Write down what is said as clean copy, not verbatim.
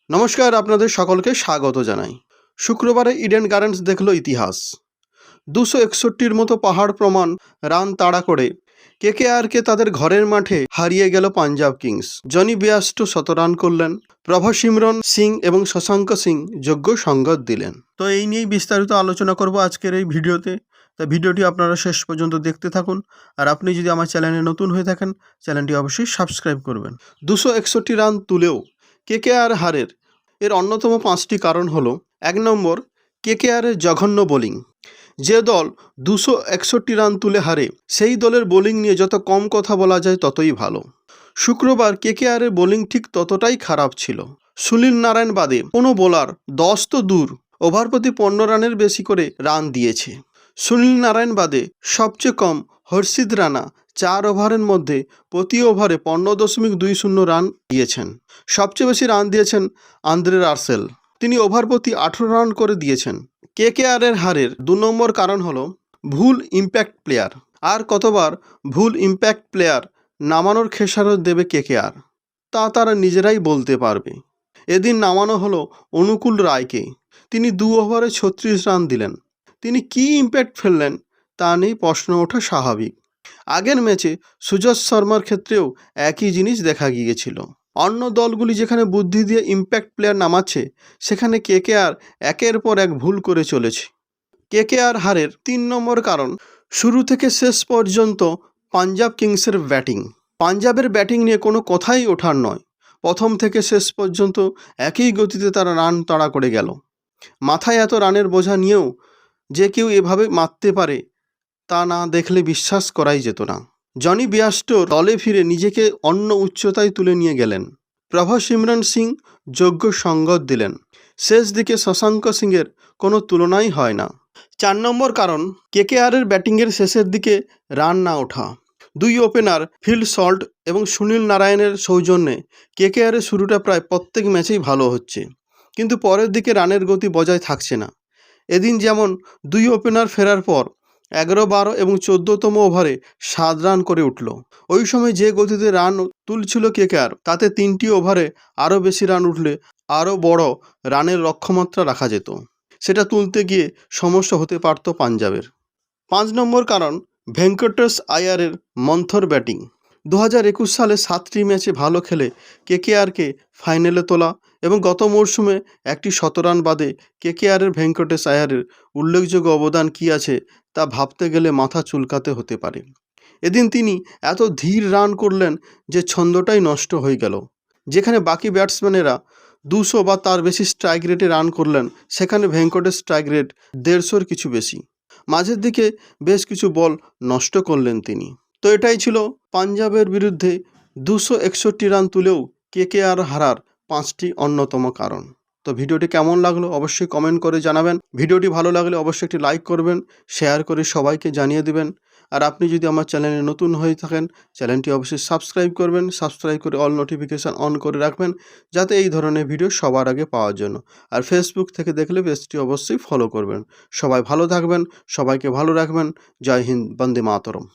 নমস্কার, আপনাদের সকলকে স্বাগত জানাই। শুক্রবারে ইডেন গার্ডেন্স দেখল ইতিহাস। 261-র মতো পাহাড় প্রমাণ রান তাড়া করে কেকেআরকে তাদের ঘরের মাঠে হারিয়ে গেল পাঞ্জাব কিংস। জনি বেয়াস্টো 100 রান করলেন, প্রভসিমরন সিং এবং শশাঙ্ক সিং যোগ্য সঙ্গত দিলেন। তো এই নিয়েই বিস্তারিত আলোচনা করব আজকের এই ভিডিওতে। তা ভিডিওটি আপনারা শেষ পর্যন্ত দেখতে থাকুন। আর আপনি যদি আমার চ্যানেলে নতুন হয়ে থাকেন, চ্যানেলটি অবশ্যই সাবস্ক্রাইব করবেন। 261 রান তুলেও কেকেআর হারের এর অন্যতম 5টি কারণ হলো: 1 নম্বর, কেকেআরের জঘন্য বোলিং। যে দল 261 রান তুলে হারে, সেই দলের বোলিং নিয়ে যত কম কথা বলা যায় ততই ভালো। শুক্রবার কেকেআরের বোলিং ঠিক ততটাই খারাপ ছিল। সুনীল নারায়ণ বাদে কোনো বোলার 10 তো দূর, ওভার প্রতি 15 রানের বেশি করে রান দিয়েছে। সুনীল নারায়ণ বাদে সবচেয়ে কম হর্ষিত রানা 4 ওভারের মধ্যে প্রতি ওভারে 15.20 রান দিয়েছেন। সবচেয়ে বেশি রান দিয়েছেন আন্দ্রে রাসেল, তিনি ওভার প্রতি 18 রান করে দিয়েছেন। কেকেআরের হারের 2 নম্বর কারণ হলো ভুল ইম্প্যাক্ট প্লেয়ার। আর কতবার ভুল ইম্প্যাক্ট প্লেয়ার নামানোর খেসারত দেবে কেকেআর, তা তারা নিজেরাই বলতে পারবে। এদিন নামানো হলো অনুকূল রায়কে, তিনি 2 ওভারে 36 রান দিলেন। তিনি কী ইম্প্যাক্ট ফেললেন তা নিয়ে প্রশ্ন ওঠা স্বাভাবিক। আগের ম্যাচে সুজয় শর্মার ক্ষেত্রেও একই জিনিস দেখা গিয়েছিল। অন্য দলগুলি যেখানে বুদ্ধি দিয়ে ইম্প্যাক্ট প্লেয়ার নামাচ্ছে, সেখানে কেকেআর একের পর এক ভুল করে চলেছে। কেকেআর হারের 3 নম্বর কারণ শুরু থেকে শেষ পর্যন্ত পাঞ্জাব কিংসের ব্যাটিং। পাঞ্জাবের ব্যাটিং নিয়ে কোনো কথাই ওঠার নয়। প্রথম থেকে শেষ পর্যন্ত একই গতিতে তারা রান তাড়া করে গেল। মাথায় এত রানের বোঝা নিয়েও যে কেউ এভাবে মারতে পারে তা না দেখলে বিশ্বাস করাই যেত না। জনি বেয়াস্টো দলে ফিরে নিজেকে অন্য উচ্চতায় তুলে নিয়ে গেলেন। প্রভসিমরন সিং যোগ্য সঙ্গত দিলেন। শেষ দিকে শশাঙ্ক সিংয়ের কোনো তুলনাই হয় না। 4 নম্বর কারণ কেকেআরের ব্যাটিংয়ের শেষের দিকে রান না ওঠা। 2 ওপেনার ফিল সল্ট এবং সুনীল নারায়ণের সৌজন্যে কেকেআরের শুরুটা প্রায় প্রত্যেক ম্যাচেই ভালো হচ্ছে, কিন্তু পরের দিকে রানের গতি বজায় থাকছে না। এদিন যেমন 2 ওপেনার ফেরার পর 11, 12 এবং 14তম ওভারে 7 রান করে উঠল। ওই সময় যে গতিতে রান তুলছিল কেকেআর, তাতে 3টি ওভারে আরও বেশি রান উঠলে আরও বড় রানের লক্ষ্যমাত্রা রাখা যেত। সেটা তুলতে গিয়ে সমস্যা হতে পারত পাঞ্জাবের। 5 নম্বর কারণ ভেঙ্কটেশ আয়ারের মন্থর ব্যাটিং। 2021 সালে 7টি ম্যাচে ভালো খেলে কেকেআরকে ফাইনালে তোলা এবং গত মরশুমে একটি 100 রান বাদে কেকেআরের ভেঙ্কটেশ আয়ারের উল্লেখযোগ্য অবদান কী আছে তা ভাবতে গেলে মাথা চুলকাতে হতে পারে। এদিন তিনি এত ধীর রান করলেন যে ছন্দটাই নষ্ট হয়ে গেল। যেখানে বাকি ব্যাটসম্যানেরা 200 বা তার বেশি স্ট্রাইক রেটে রান করলেন, সেখানে ভেঙ্কটেশ স্ট্রাইক রেট 150-র কিছু বেশি। মাঝের দিকে বেশ কিছু বল নষ্ট করলেন তিনি। তো এটাই ছিল পাঞ্জাবের বিরুদ্ধে 261 রান তুলেও কেকেআর হারার 5টি অন্যতম কারণ। তো ভিডিওটি কেমন লাগলো অবশ্যই কমেন্ট করে জানাবেন। ভিডিওটি ভালো লাগলে অবশ্যই একটি লাইক করবেন, শেয়ার করে সবাইকে জানিয়ে দেবেন। আর আপনি যদি আমার চ্যানেলে নতুন হয়ে থাকেন, চ্যানেলটি অবশ্যই সাবস্ক্রাইব করবেন, সাবস্ক্রাইব করে অল নোটিফিকেশান অন করে রাখবেন, যাতে এই ধরনের ভিডিও সবার আগে পাওয়ার জন্য। আর ফেসবুক থেকে দেখলে পেজটি অবশ্যই ফলো করবেন। সবাই ভালো থাকবেন, সবাইকে ভালো রাখবেন। জয় হিন্দ, বন্দে মাতরম।